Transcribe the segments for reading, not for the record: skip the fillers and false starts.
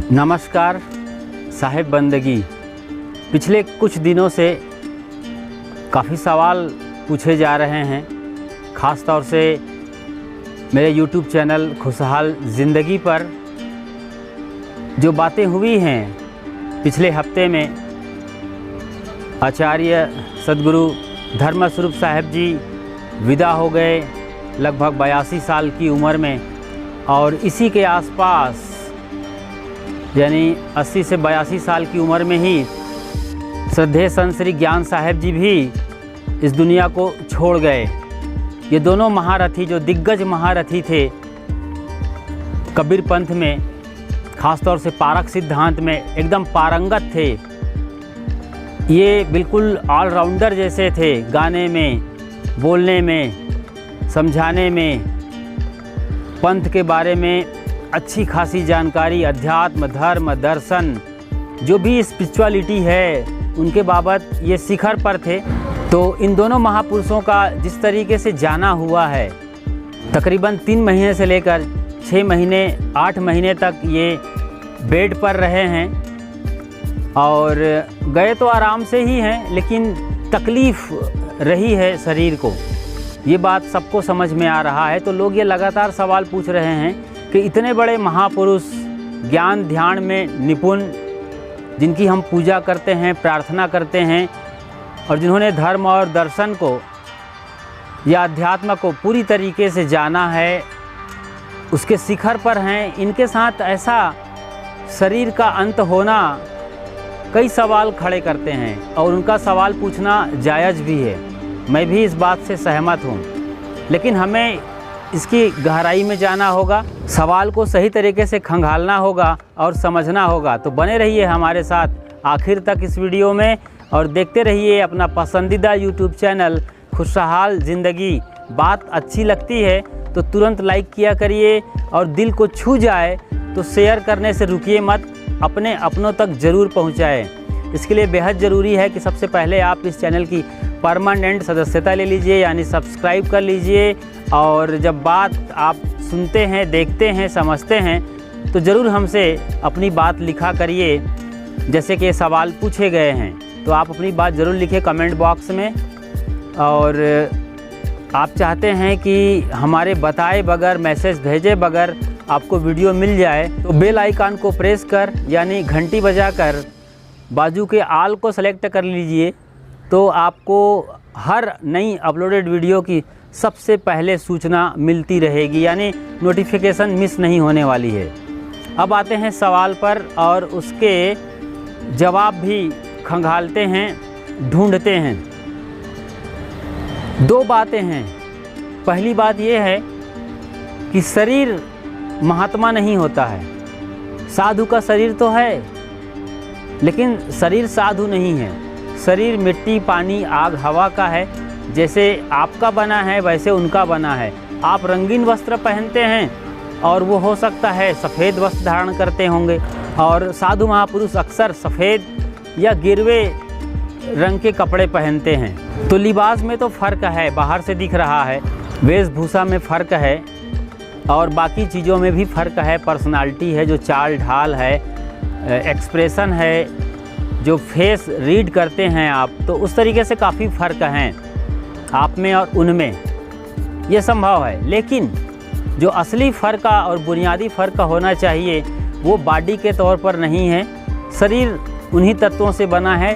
नमस्कार साहिब बंदगी। पिछले कुछ दिनों से काफ़ी सवाल पूछे जा रहे हैं, ख़ास तौर से मेरे YouTube चैनल खुशहाल ज़िंदगी पर जो बातें हुई हैं पिछले हफ्ते में। आचार्य सद्गुरु धर्मस्वरूप साहिब जी विदा हो गए लगभग 82 साल की उम्र में, और इसी के आसपास यानी 80 से 82 साल की उम्र में ही श्रद्धेय संत श्री ज्ञान साहिब जी भी इस दुनिया को छोड़ गए। ये दोनों महारथी जो दिग्गज महारथी थे कबीर पंथ में, ख़ास तौर से पारक सिद्धांत में एकदम पारंगत थे। ये बिल्कुल ऑलराउंडर जैसे थे, गाने में, बोलने में, समझाने में, पंथ के बारे में अच्छी खासी जानकारी, अध्यात्म, धर्म, दर्शन, जो भी स्पिरिचुअलिटी है उनके बाबत ये शिखर पर थे। तो इन दोनों महापुरुषों का जिस तरीके से जाना हुआ है, तकरीबन 3 महीने से लेकर 6 महीने 8 महीने तक ये बेड पर रहे हैं, और गए तो आराम से ही हैं, लेकिन तकलीफ़ रही है शरीर को। ये बात सबको समझ में आ रहा है। तो लोग ये लगातार सवाल पूछ रहे हैं कि इतने बड़े महापुरुष, ज्ञान ध्यान में निपुण, जिनकी हम पूजा करते हैं, प्रार्थना करते हैं, और जिन्होंने धर्म और दर्शन को या अध्यात्म को पूरी तरीके से जाना है, उसके शिखर पर हैं, इनके साथ ऐसा शरीर का अंत होना कई सवाल खड़े करते हैं, और उनका सवाल पूछना जायज़ भी है। मैं भी इस बात से सहमत हूँ, लेकिन हमें इसकी गहराई में जाना होगा, सवाल को सही तरीके से खंगालना होगा और समझना होगा। तो बने रहिए हमारे साथ आखिर तक इस वीडियो में, और देखते रहिए अपना पसंदीदा YouTube चैनल खुशहाल ज़िंदगी। बात अच्छी लगती है तो तुरंत लाइक किया करिए, और दिल को छू जाए तो शेयर करने से रुकिए मत, अपने अपनों तक ज़रूर पहुँचाएँ। इसके लिए बेहद ज़रूरी है कि सबसे पहले आप इस चैनल की परमानेंट सदस्यता ले लीजिए, यानी सब्सक्राइब कर लीजिए। और जब बात आप सुनते हैं, देखते हैं, समझते हैं, तो ज़रूर हमसे अपनी बात लिखा करिए। जैसे कि सवाल पूछे गए हैं, तो आप अपनी बात ज़रूर लिखें कमेंट बॉक्स में। और आप चाहते हैं कि हमारे बताए बगैर, मैसेज भेजे बगैर आपको वीडियो मिल जाए, तो बेल आइकन को प्रेस कर यानी घंटी बजाकर बाजू के आल को सेलेक्ट कर लीजिए, तो आपको हर नई अपलोडेड वीडियो की सबसे पहले सूचना मिलती रहेगी, यानी नोटिफिकेशन मिस नहीं होने वाली है। अब आते हैं सवाल पर, और उसके जवाब भी खंगालते हैं, ढूंढते हैं। 2 बातें हैं। पहली बात यह है कि शरीर महात्मा नहीं होता है। साधु का शरीर तो है, लेकिन शरीर साधु नहीं है। शरीर मिट्टी, पानी, आग, हवा का है। जैसे आपका बना है वैसे उनका बना है। आप रंगीन वस्त्र पहनते हैं, और वो हो सकता है सफ़ेद वस्त्र धारण करते होंगे, और साधु महापुरुष अक्सर सफ़ेद या गिरवे रंग के कपड़े पहनते हैं। तो लिबास में तो फ़र्क है, बाहर से दिख रहा है, वेशभूषा में फ़र्क है, और बाकी चीज़ों में भी फ़र्क है। पर्सनालिटी है, जो चाल ढाल है, एक्सप्रेशन है, जो फेस रीड करते हैं आप, तो उस तरीके से काफ़ी फ़र्क हैं आप में और उनमें, ये संभव है। लेकिन जो असली फ़र्क और बुनियादी फ़र्क होना चाहिए वो बॉडी के तौर पर नहीं है। शरीर उन्हीं तत्वों से बना है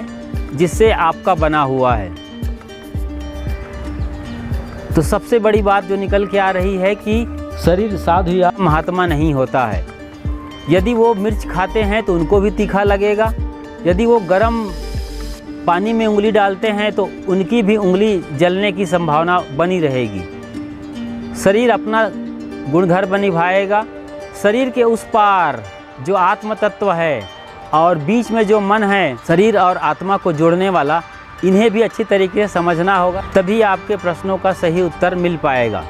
जिससे आपका बना हुआ है। तो सबसे बड़ी बात जो निकल के आ रही है कि शरीर साधु या महात्मा नहीं होता है। यदि वो मिर्च खाते हैं तो उनको भी तीखा लगेगा, यदि वो गर्म पानी में उंगली डालते हैं तो उनकी भी उंगली जलने की संभावना बनी रहेगी। शरीर अपना गुणधर्म निभाएगा। शरीर के उस पार जो आत्म तत्व है, और बीच में जो मन है, शरीर और आत्मा को जोड़ने वाला, इन्हें भी अच्छी तरीके से समझना होगा, तभी आपके प्रश्नों का सही उत्तर मिल पाएगा।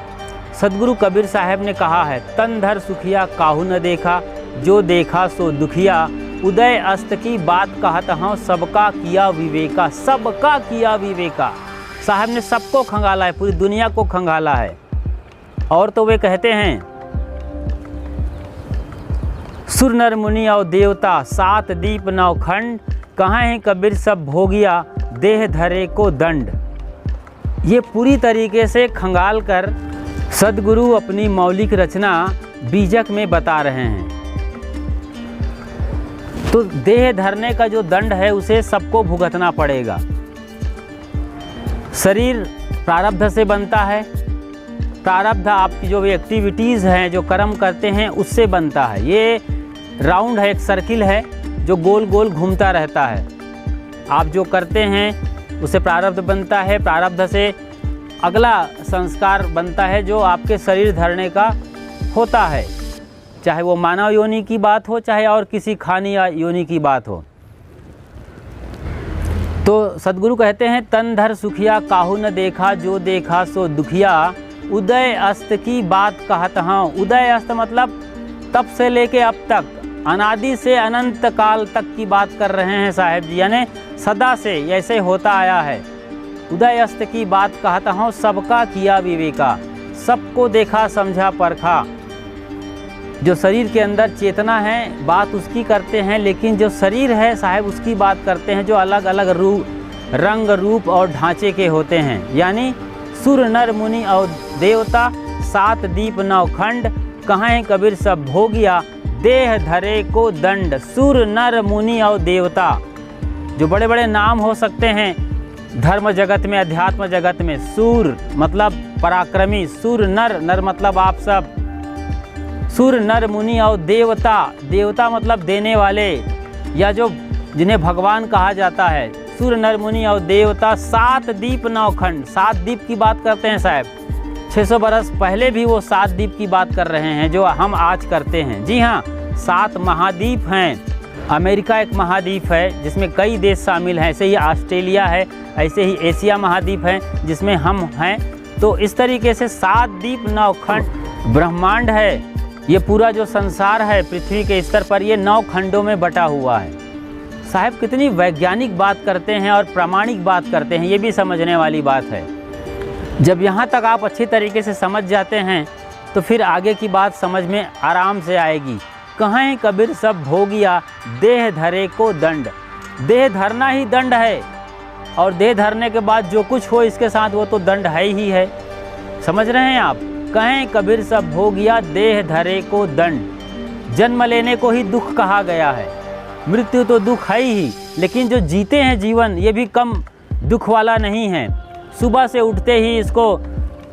सद्गुरु कबीर साहब ने कहा है, तन धर सुखिया काहू न देखा, जो देखा सो दुखिया, उदय अस्त की बात कहता हूँ, सबका किया विवेका। सबका किया विवेका। साहब ने सबको खंगाला है, पूरी दुनिया को खंगाला है। और तो वे कहते हैं सुर नर मुनि और देवता, 7 दीप 9 खंड, कहाँ है कबीर सब भोगिया, देह धरे को दंड। ये पूरी तरीके से खंगाल कर सद्गुरु अपनी मौलिक रचना बीजक में बता रहे हैं। तो देह धरने का जो दंड है उसे सबको भुगतना पड़ेगा। शरीर प्रारब्ध से बनता है, प्रारब्ध आपकी जो भी एक्टिविटीज़ हैं, जो कर्म करते हैं उससे बनता है। ये राउंड है, एक सर्किल है जो गोल गोल घूमता रहता है। आप जो करते हैं उससे प्रारब्ध बनता है, प्रारब्ध से अगला संस्कार बनता है जो आपके शरीर धरने का होता है, चाहे वो मानव योनि की बात हो, चाहे और किसी खानी या योनि की बात हो। तो सद्गुरु कहते हैं, तन धर सुखिया काहू न देखा, जो देखा सो दुखिया, उदय अस्त की बात कहत हूँ। उदय अस्त मतलब तब से लेके अब तक, अनादि से अनंत काल तक की बात कर रहे हैं साहेब जी, यानी सदा से ऐसे होता आया है। उदय अस्त की बात कहता हूँ, सबका किया विवेका, सबको देखा समझा परखा। जो शरीर के अंदर चेतना है बात उसकी करते हैं, लेकिन जो शरीर है साहेब उसकी बात करते हैं जो अलग अलग रंग रूप और ढांचे के होते हैं। यानी सुर नर मुनि और देवता, 7 दीप 9 खंड, कहाँ है कबीर सब भोगिया, देह धरे को दंड। सुर नर मुनि और देवता, जो बड़े बड़े नाम हो सकते हैं धर्म जगत में, अध्यात्म जगत में। सूर मतलब पराक्रमी, सुर नर, नर मतलब आप सब, सुर नर मुनि और देवता, देवता मतलब देने वाले या जो जिन्हें भगवान कहा जाता है। सुर नर मुनि और देवता, 7 दीप 9 खंड। 7 दीप की बात करते हैं साहब, 600 बरस पहले भी वो 7 दीप की बात कर रहे हैं जो हम आज करते हैं। जी हाँ, 7 महाद्वीप हैं। अमेरिका एक महाद्वीप है जिसमें कई देश शामिल हैं, ऐसे ही ऑस्ट्रेलिया है, ऐसे ही एशिया महाद्वीप है जिसमें हम हैं। तो इस तरीके से 7 दीप 9 खंड ब्रह्मांड है। ये पूरा जो संसार है पृथ्वी के स्तर पर, ये 9 खंडों में बटा हुआ है। साहब कितनी वैज्ञानिक बात करते हैं और प्रामाणिक बात करते हैं, ये भी समझने वाली बात है। जब यहाँ तक आप अच्छी तरीके से समझ जाते हैं तो फिर आगे की बात समझ में आराम से आएगी। कहाँ है कबीर सब भोगिया, देह धरे को दंड। देह धरना ही दंड है, और देह धरने के बाद जो कुछ हो इसके साथ वो तो दंड है ही है। समझ रहे हैं आप? कहें कबीर सब भोगिया, देह धरे को दंड। जन्म लेने को ही दुख कहा गया है, मृत्यु तो दुख है ही, लेकिन जो जीते हैं जीवन ये भी कम दुख वाला नहीं है। सुबह से उठते ही इसको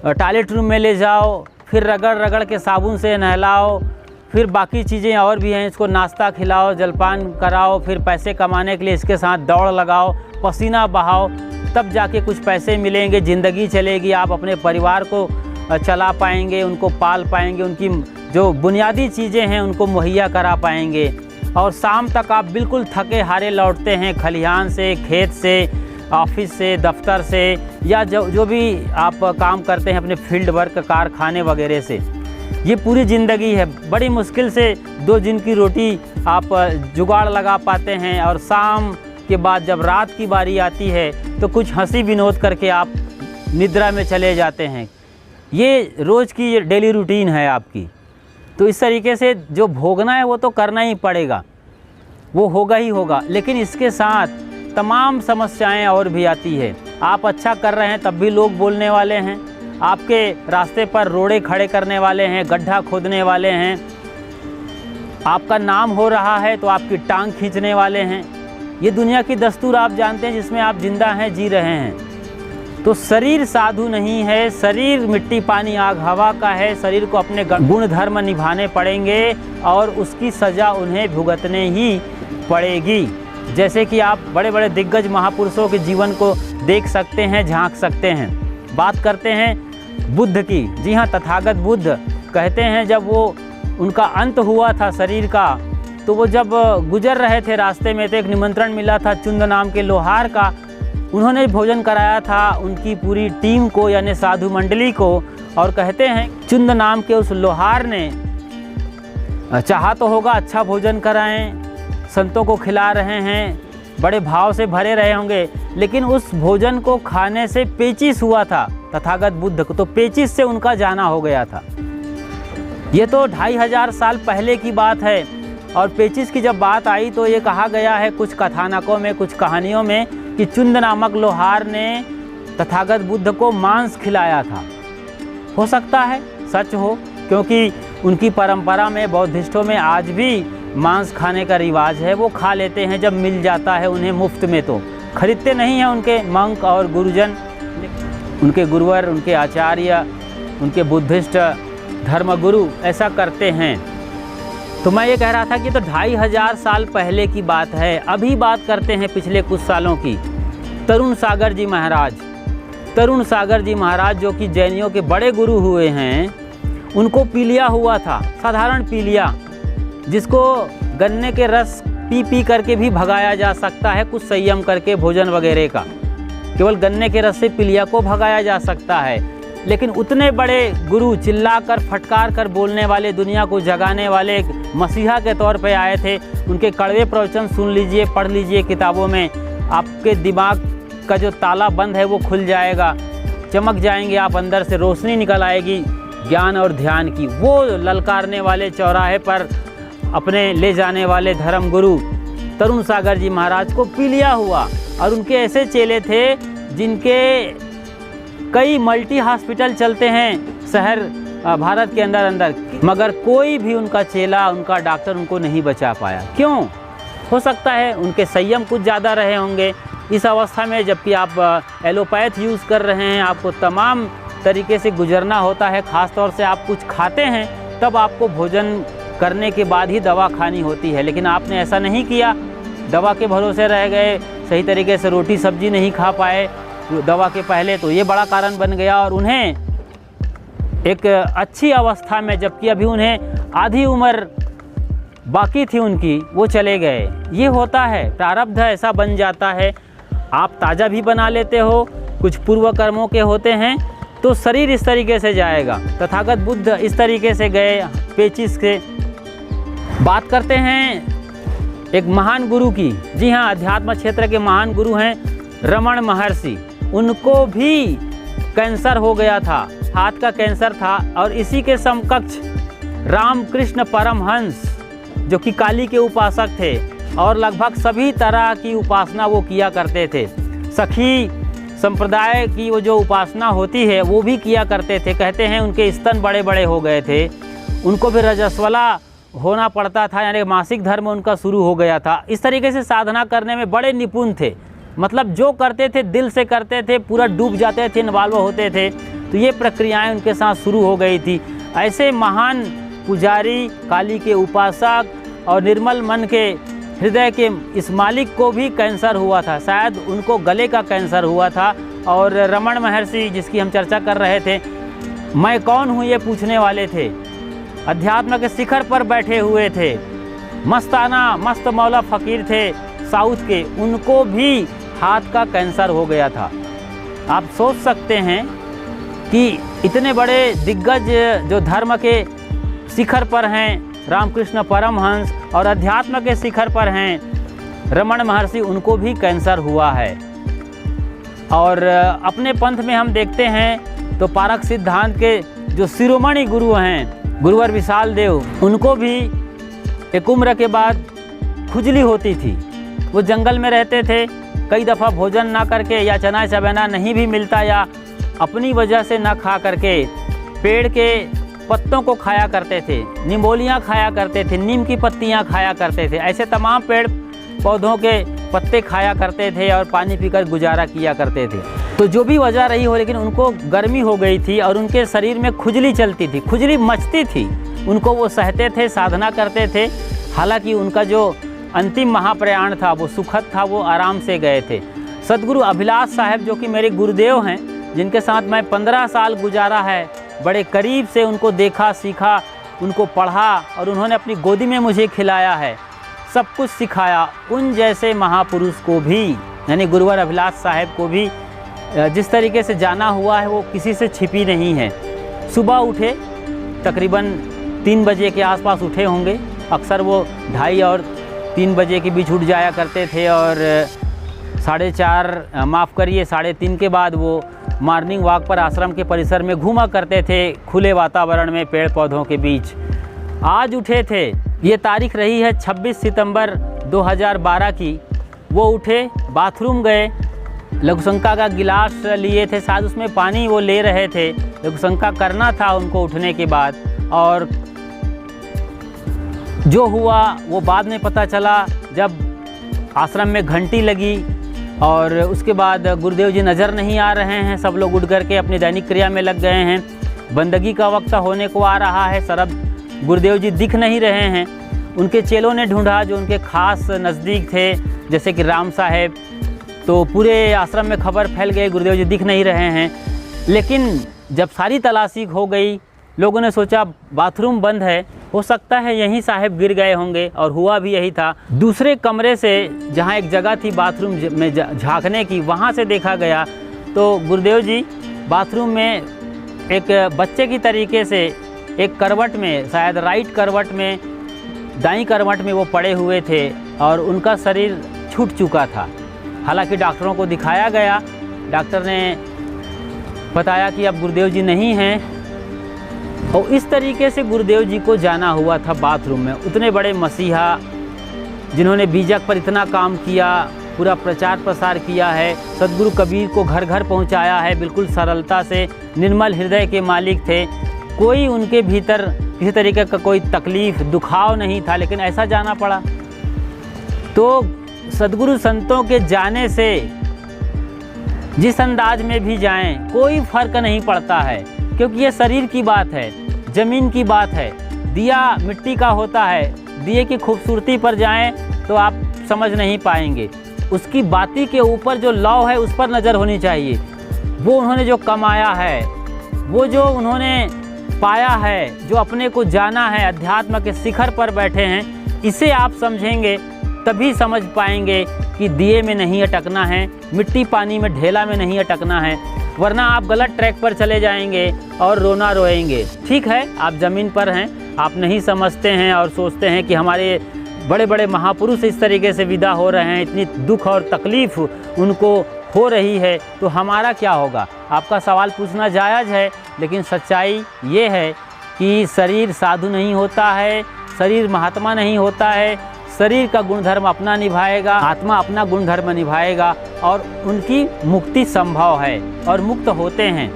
टॉयलेट रूम में ले जाओ, फिर रगड़ रगड़ के साबुन से नहलाओ, फिर बाकी चीज़ें और भी हैं, इसको नाश्ता खिलाओ, जलपान कराओ, फिर पैसे कमाने के लिए इसके साथ दौड़ लगाओ, पसीना बहाओ, तब जाके कुछ पैसे मिलेंगे, ज़िंदगी चलेगी, आप अपने परिवार को चला पाएंगे, उनको पाल पाएंगे, उनकी जो बुनियादी चीज़ें हैं उनको मुहैया करा पाएंगे। और शाम तक आप बिल्कुल थके हारे लौटते हैं खलिहान से, खेत से, ऑफिस से, दफ्तर से, या जो भी आप काम करते हैं अपने फील्ड वर्क, कारखाने वगैरह से। ये पूरी ज़िंदगी है, बड़ी मुश्किल से 2 दिन की रोटी आप जुगाड़ लगा पाते हैं, और शाम के बाद जब रात की बारी आती है तो कुछ हंसी विनोद करके आप निद्रा में चले जाते हैं। ये रोज़ की ये डेली रूटीन है आपकी। तो इस तरीके से जो भोगना है वो तो करना ही पड़ेगा, वो होगा ही होगा, लेकिन इसके साथ तमाम समस्याएं और भी आती है। आप अच्छा कर रहे हैं तब भी लोग बोलने वाले हैं, आपके रास्ते पर रोड़े खड़े करने वाले हैं, गड्ढा खोदने वाले हैं, आपका नाम हो रहा है तो आपकी टांग खींचने वाले हैं। ये दुनिया की दस्तूर आप जानते हैं जिसमें आप जिंदा हैं, जी रहे हैं। तो शरीर साधु नहीं है, शरीर मिट्टी पानी आग हवा का है। शरीर को अपने गुण धर्म निभाने पड़ेंगे और उसकी सज़ा उन्हें भुगतने ही पड़ेगी। जैसे कि आप बड़े बड़े दिग्गज महापुरुषों के जीवन को देख सकते हैं, झांक सकते हैं। बात करते हैं बुद्ध की। जी हाँ, तथागत बुद्ध कहते हैं जब वो उनका अंत हुआ था शरीर का, तो वो जब गुजर रहे थे रास्ते में तो एक निमंत्रण मिला था चुंद नाम के लोहार का। उन्होंने भोजन कराया था उनकी पूरी टीम को, यानी साधु मंडली को। और कहते हैं चुंद नाम के उस लोहार ने चाहा तो होगा अच्छा भोजन कराएं, संतों को खिला रहे हैं, बड़े भाव से भरे रहे होंगे, लेकिन उस भोजन को खाने से पेचिश हुआ था तथागत बुद्ध को, तो पेचिश से उनका जाना हो गया था। ये तो 2500 साल पहले की बात है, और पेचिश की जब बात आई तो ये कहा गया है कुछ कथानकों में, कुछ कहानियों में कि चुंद नामक लोहार ने तथागत बुद्ध को मांस खिलाया था। हो सकता है सच हो, क्योंकि उनकी परंपरा में, बौद्धिस्टों में आज भी मांस खाने का रिवाज है। वो खा लेते हैं जब मिल जाता है उन्हें मुफ्त में, तो खरीदते नहीं हैं उनके मंक और गुरुजन, उनके गुरुवर, उनके आचार्य, उनके बुद्धिस्ट धर्मगुरु ऐसा करते हैं। तो मैं ये कह रहा था कि तो 2500 साल पहले की बात है। अभी बात करते हैं पिछले कुछ सालों की। तरुण सागर जी महाराज, तरुण सागर जी महाराज जो कि जैनियों के बड़े गुरु हुए हैं, उनको पीलिया हुआ था, साधारण पीलिया, जिसको गन्ने के रस पी पी करके भी भगाया जा सकता है, कुछ संयम करके भोजन वगैरह का। केवल गन्ने के रस से पीलिया को भगाया जा सकता है। लेकिन उतने बड़े गुरु, चिल्लाकर फटकार कर बोलने वाले, दुनिया को जगाने वाले मसीहा के तौर पे आए थे। उनके कड़वे प्रवचन सुन लीजिए, पढ़ लीजिए किताबों में, आपके दिमाग का जो ताला बंद है वो खुल जाएगा, चमक जाएंगे आप, अंदर से रोशनी निकल आएगी ज्ञान और ध्यान की। वो ललकारने वाले, चौराहे पर अपने ले जाने वाले धर्म गुरु तरुण सागर जी महाराज को पीलिया हुआ। और उनके ऐसे चेले थे जिनके कई मल्टी हॉस्पिटल चलते हैं शहर भारत के अंदर, मगर कोई भी उनका चेला, उनका डॉक्टर उनको नहीं बचा पाया। क्यों? हो सकता है उनके संयम कुछ ज़्यादा रहे होंगे इस अवस्था में, जबकि आप एलोपैथ यूज़ कर रहे हैं, आपको तमाम तरीके से गुजरना होता है। ख़ास तौर से आप कुछ खाते हैं तब आपको भोजन करने के बाद ही दवा खानी होती है, लेकिन आपने ऐसा नहीं किया, दवा के भरोसे रह गए, सही तरीके से रोटी सब्जी नहीं खा पाए दवा के पहले, तो ये बड़ा कारण बन गया। और उन्हें एक अच्छी अवस्था में, जबकि अभी उन्हें आधी उम्र बाकी थी उनकी, वो चले गए। ये होता है, प्रारब्ध ऐसा बन जाता है। आप ताज़ा भी बना लेते हो, कुछ पूर्व कर्मों के होते हैं, तो शरीर इस तरीके से जाएगा। तथागत बुद्ध इस तरीके से गए, पेचिश से। बात करते हैं एक महान गुरु की। जी हाँ, अध्यात्म क्षेत्र के महान गुरु हैं रमण महर्षि। उनको भी कैंसर हो गया था, हाथ का कैंसर था। और इसी के समकक्ष रामकृष्ण परमहंस, जो कि काली के उपासक थे और लगभग सभी तरह की उपासना वो किया करते थे। सखी संप्रदाय की वो जो उपासना होती है वो भी किया करते थे। कहते हैं उनके स्तन बड़े बड़े हो गए थे, उनको भी रजस्वला होना पड़ता था, यानी मासिक धर्म उनका शुरू हो गया था। इस तरीके से साधना करने में बड़े निपुण थे, मतलब जो करते थे दिल से करते थे, पूरा डूब जाते थे, इन्वॉल्व होते थे। तो ये प्रक्रियाएं उनके साथ शुरू हो गई थी। ऐसे महान पुजारी, काली के उपासक और निर्मल मन के हृदय के इस मालिक को भी कैंसर हुआ था, शायद उनको गले का कैंसर हुआ था। और रमण महर्षि, जिसकी हम चर्चा कर रहे थे, मैं कौन हूँ ये पूछने वाले थे, अध्यात्म के शिखर पर बैठे हुए थे, मस्ताना मस्त मौला फ़कीर थे साउथ के, उनको भी हाथ का कैंसर हो गया था। आप सोच सकते हैं कि इतने बड़े दिग्गज जो धर्म के शिखर पर हैं, रामकृष्ण परमहंस, और अध्यात्म के शिखर पर हैं रमण महर्षि, उनको भी कैंसर हुआ है। और अपने पंथ में हम देखते हैं तो पारक सिद्धांत के जो शिरोमणि गुरु हैं, गुरुवर विशाल देव, उनको भी एक उम्र के बाद खुजली होती थी। वो जंगल में रहते थे, कई दफ़ा भोजन ना करके, या चना चबेना नहीं भी मिलता, या अपनी वजह से ना खा करके पेड़ के पत्तों को खाया करते थे, निमोलियाँ खाया करते थे, नीम की पत्तियाँ खाया करते थे। ऐसे तमाम पेड़ पौधों के पत्ते खाया करते थे और पानी पीकर गुजारा किया करते थे। तो जो भी वजह रही हो, लेकिन उनको गर्मी हो गई थी और उनके शरीर में खुजली चलती थी, खुजली मचती थी। उनको वो सहते थे, साधना करते थे। हालांकि उनका जो अंतिम महाप्रयाण था वो सुखद था, वो आराम से गए थे। सदगुरु अभिलाष साहब, जो कि मेरे गुरुदेव हैं, जिनके साथ मैं 15 साल गुजारा है, बड़े करीब से उनको देखा, सीखा, उनको पढ़ा, और उन्होंने अपनी गोदी में मुझे खिलाया है, सब कुछ सिखाया। उन जैसे महापुरुष को भी, यानी गुरुवर अभिलाष साहब को भी जिस तरीके से जाना हुआ है वो किसी से छिपी नहीं है। सुबह उठे, तकरीबन 3 बजे के आसपास उठे होंगे। अक्सर वो 2:30 और 3 बजे के बीच उठ जाया करते थे, और 3:30 के बाद वो मॉर्निंग वॉक पर आश्रम के परिसर में घूमा करते थे, खुले वातावरण में, पेड़ पौधों के बीच। आज उठे थे। ये तारीख रही है 26 सितंबर 2012 की। वो उठे, बाथरूम गए, लघुशंका का गिलास लिए थे, शायद उसमें पानी वो ले रहे थे। लघुशंका करना था उनको उठने के बाद, और जो हुआ वो बाद में पता चला जब आश्रम में घंटी लगी और उसके बाद गुरुदेव जी नज़र नहीं आ रहे हैं। सब लोग उठ करके अपनी दैनिक क्रिया में लग गए हैं। बंदगी का वक्त होने को आ रहा है, सरब गुरुदेव जी दिख नहीं रहे हैं। उनके चेलों ने ढूंढा जो उनके खास नज़दीक थे, जैसे कि राम साहेब, तो पूरे आश्रम में खबर फैल गई गुरुदेव जी दिख नहीं रहे हैं। लेकिन जब सारी तलाशी हो गई, लोगों ने सोचा बाथरूम बंद है, हो सकता है यहीं साहेब गिर गए होंगे, और हुआ भी यही था। दूसरे कमरे से जहाँ एक जगह थी बाथरूम में झांकने की, वहाँ से देखा गया तो गुरुदेव जी बाथरूम में एक बच्चे की तरीके से एक करवट में, शायद राइट करवट में, दाईं करवट में वो पड़े हुए थे और उनका शरीर छूट चुका था। हालांकि डॉक्टरों को दिखाया गया, डॉक्टर ने बताया कि अब गुरुदेव जी नहीं हैं, और इस तरीके से गुरुदेव जी को जाना हुआ था बाथरूम में। उतने बड़े मसीहा जिन्होंने बीजक पर इतना काम किया, पूरा प्रचार प्रसार किया है, सद्गुरु कबीर को घर घर पहुंचाया है, बिल्कुल सरलता से, निर्मल हृदय के मालिक थे। कोई उनके भीतर किसी तरीके का कोई तकलीफ़ दुखाव नहीं था, लेकिन ऐसा जाना पड़ा। तो सद्गुरु संतों के जाने से जिस अंदाज में भी जाएं, कोई फ़र्क नहीं पड़ता है, क्योंकि ये शरीर की बात है, ज़मीन की बात है। दिया मिट्टी का होता है, दिए की खूबसूरती पर जाएं तो आप समझ नहीं पाएंगे। उसकी बाती के ऊपर जो लौ है उस पर नज़र होनी चाहिए। वो उन्होंने जो कमाया है, वो जो उन्होंने पाया है, जो अपने को जाना है, अध्यात्म के शिखर पर बैठे हैं, इसे आप समझेंगे तभी समझ पाएंगे कि दिए में नहीं अटकना है, मिट्टी पानी में ढेला में नहीं अटकना है, वरना आप गलत ट्रैक पर चले जाएंगे और रोना रोएंगे। ठीक है, आप ज़मीन पर हैं, आप नहीं समझते हैं और सोचते हैं कि हमारे बड़े बड़े महापुरुष इस तरीके से विदा हो रहे हैं, इतनी दुख और तकलीफ़ उनको हो रही है, तो हमारा क्या होगा। आपका सवाल पूछना जायज़ है, लेकिन सच्चाई ये है कि शरीर साधु नहीं होता है, शरीर महात्मा नहीं होता है। शरीर का गुणधर्म अपना निभाएगा, आत्मा अपना गुणधर्म निभाएगा, और उनकी मुक्ति संभव है और मुक्त होते हैं।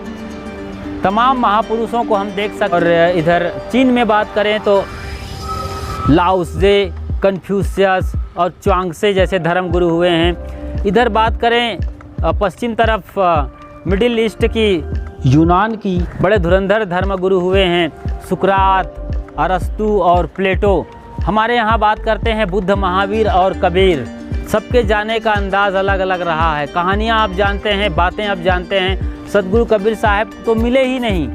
तमाम महापुरुषों को हम देख सकते। और इधर चीन में बात करें तो लाओ त्से, कन्फ्यूशियस और च्वांगसे जैसे धर्मगुरु हुए हैं। इधर बात करें पश्चिम तरफ मिडिल ईस्ट की, यूनान की बड़े धुरंधर धर्मगुरु हुए हैं, सुकरात, अरस्तु और प्लेटो। हमारे यहाँ बात करते हैं बुद्ध, महावीर और कबीर। सबके जाने का अंदाज़ अलग अलग रहा है, कहानियाँ आप जानते हैं, बातें आप जानते हैं। सद्गुरु कबीर साहब तो मिले ही नहीं,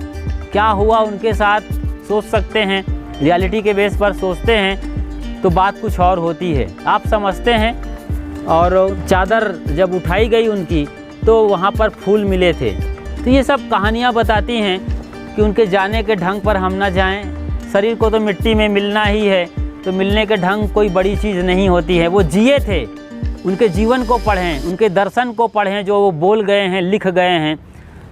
क्या हुआ उनके साथ सोच सकते हैं, रियलिटी के बेस पर सोचते हैं तो बात कुछ और होती है, आप समझते हैं। और चादर जब उठाई गई उनकी तो वहाँ पर फूल मिले थे। तो ये सब कहानियाँ बताती हैं कि उनके जाने के ढंग पर हम ना जाएं। शरीर को तो मिट्टी में मिलना ही है, तो मिलने के ढंग कोई बड़ी चीज़ नहीं होती है। वो जिए थे, उनके जीवन को पढ़ें, उनके दर्शन को पढ़ें जो वो बोल गए हैं, लिख गए हैं,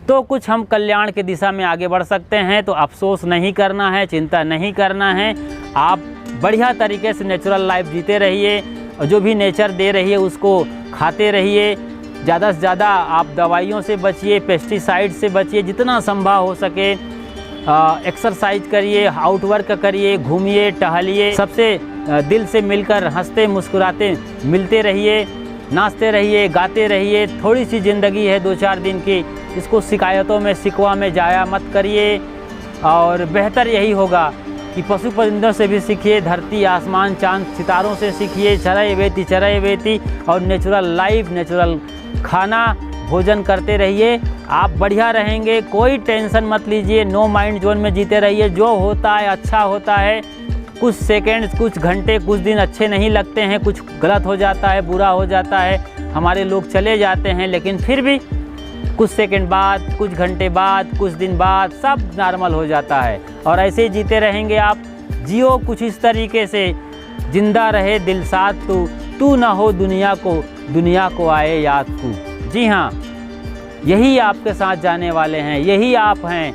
तो कुछ हम कल्याण की दिशा में आगे बढ़ सकते हैं। तो अफसोस नहीं करना है, चिंता नहीं करना है, आप बढ़िया तरीके से नेचुरल लाइफ जीते रहिए, और जो भी नेचर दे रही है उसको खाते रहिए। ज़्यादा से ज़्यादा आप दवाइयों से बचिए, पेस्टिसाइड से बचिए, जितना संभव हो सके एक्सरसाइज करिए, आउटवर्क करिए, घूमिए, टहलिए, सबसे दिल से मिलकर हंसते मुस्कुराते मिलते रहिए, नाचते रहिए, गाते रहिए। थोड़ी सी ज़िंदगी है 2-4 दिन की, इसको शिकायतों में, शिकवा में जाया मत करिए। और बेहतर यही होगा कि पशु परिंदों से भी सीखिए, धरती, आसमान, चांद, सितारों से सीखिए, चरय वेती, और नेचुरल लाइफ, नेचुरल खाना भोजन करते रहिए, आप बढ़िया रहेंगे। कोई टेंशन मत लीजिए, नो माइंड जोन में जीते रहिए। जो होता है अच्छा होता है। कुछ सेकंड्स, कुछ घंटे, कुछ दिन अच्छे नहीं लगते हैं, कुछ गलत हो जाता है, बुरा हो जाता है, हमारे लोग चले जाते हैं, लेकिन फिर भी कुछ सेकंड बाद, कुछ घंटे बाद, कुछ दिन बाद सब नॉर्मल हो जाता है। और ऐसे ही जीते रहेंगे आप। जियो कुछ इस तरीके से, जिंदा रहे दिल साथ तू ना हो दुनिया को आए याद तू। जी हाँ, यही आपके साथ जाने वाले हैं, यही आप हैं।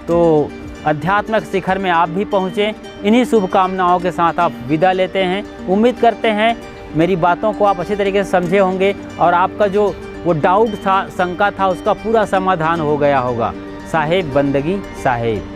तो आध्यात्मिक शिखर में आप भी पहुँचें। इन्हीं शुभकामनाओं के साथ आप विदा लेते हैं। उम्मीद करते हैं मेरी बातों को आप अच्छी तरीके से समझे होंगे और आपका जो वो डाउट था, शंका था, उसका पूरा समाधान हो गया होगा। साहेब बंदगी साहेब।